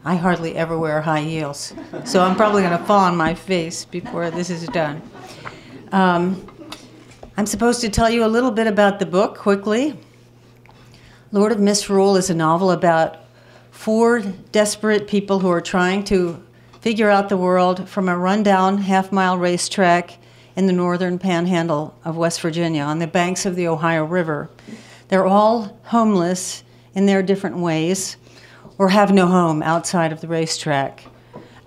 I hardly ever wear high heels, so I'm probably going to fall on my face before this is done. I'm supposed to tell you a little bit about the book quickly. Lord of Misrule is a novel about 4 desperate people who are trying to figure out the world from a rundown half-mile racetrack in the northern panhandle of West Virginia on the banks of the Ohio River. They're all homeless in their different ways, or have no home outside of the racetrack.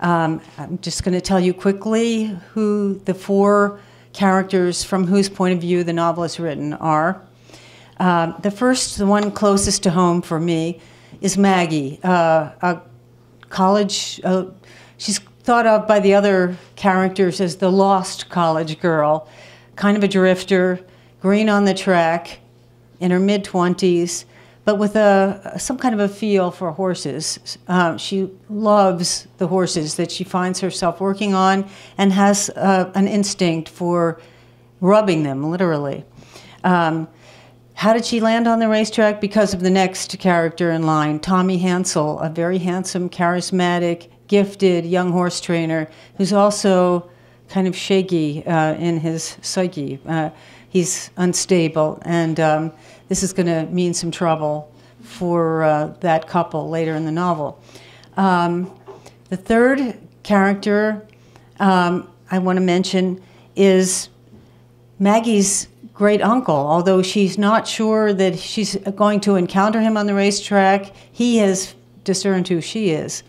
I'm just going to tell you quickly who the 4 characters from whose point of view the novel is written are. The first, the one closest to home for me, is Maggie, a college, she's thought of by the other characters as the lost college girl, kind of a drifter, green on the track, in her mid-20s, but with some kind of a feel for horses. She loves the horses that she finds herself working on and has an instinct for rubbing them, literally. How did she land on the racetrack? Because of the next character in line, Tommy Hansel, a very handsome, charismatic, gifted young horse trainer who's also kind of shaky in his psyche. He's unstable, and this is going to mean some trouble for that couple later in the novel. The third character I want to mention is Maggie's great uncle. Although she's not sure that she's going to encounter him on the racetrack, he has discerned who she is.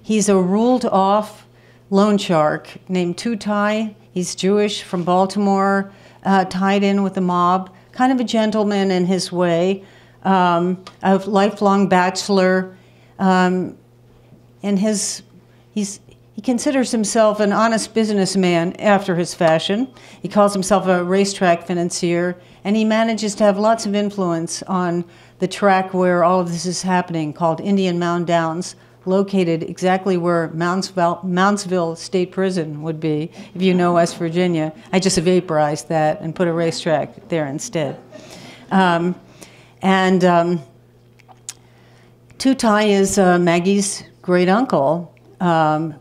He's a ruled-off loan shark named Tutai. He's Jewish from Baltimore, tied in with the mob, kind of a gentleman in his way, a lifelong bachelor, and he considers himself an honest businessman after his fashion. He calls himself a racetrack financier, and he manages to have lots of influence on the track where all of this is happening, called Indian Mound Downs, located exactly where Moundsville State Prison would be, if you know West Virginia. I just vaporized that and put a racetrack there instead. Tutai is Maggie's great uncle, and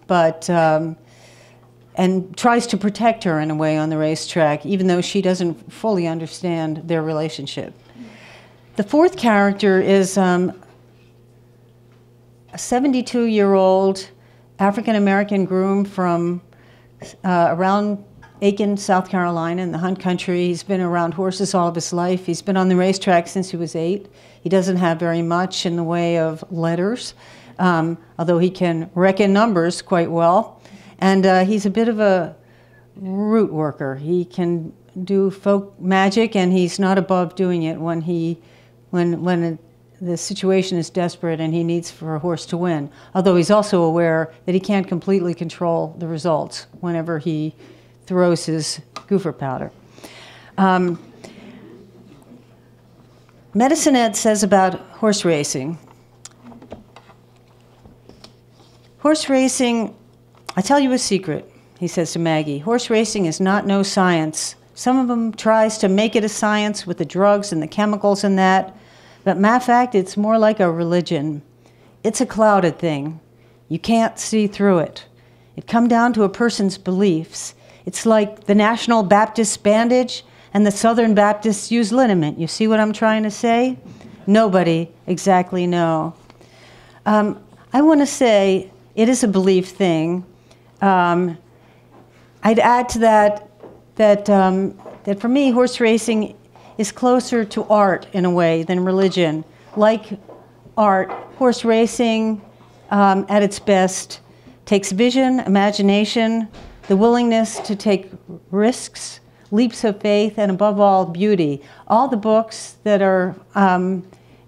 tries to protect her in a way on the racetrack, even though she doesn't fully understand their relationship. The fourth character is a 72-year-old African-American groom from around Aiken, South Carolina, in the hunt country. He's been around horses all of his life. He's been on the racetrack since he was 8. He doesn't have very much in the way of letters, although he can reckon numbers quite well. And he's a bit of a root worker. He can do folk magic, and he's not above doing it when the situation is desperate and he needs for a horse to win. Although he's also aware that he can't completely control the results whenever he throws his goofer powder. Medicine Ed says about horse racing. Horse racing, I tell you a secret, he says to Maggie. Horse racing is not no science. Some of them tries to make it a science with the drugs and the chemicals and that. But matter of fact, it's more like a religion. It's a clouded thing. You can't see through it. It comes down to a person's beliefs. It's like the National Baptist bandage and the Southern Baptists use liniment. You see what I'm trying to say? Nobody exactly know. I want to say it is a belief thing. I'd add to that for me, horse racing is closer to art in a way than religion. Like art, horse racing at its best takes vision, imagination, the willingness to take risks, leaps of faith, and above all, beauty. All the books that are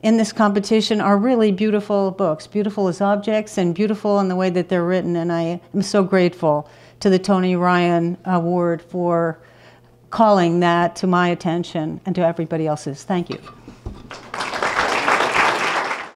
in this competition are really beautiful books, beautiful as objects and beautiful in the way that they're written, and I am so grateful to the Tony Ryan Award for calling that to my attention and to everybody else's. Thank you.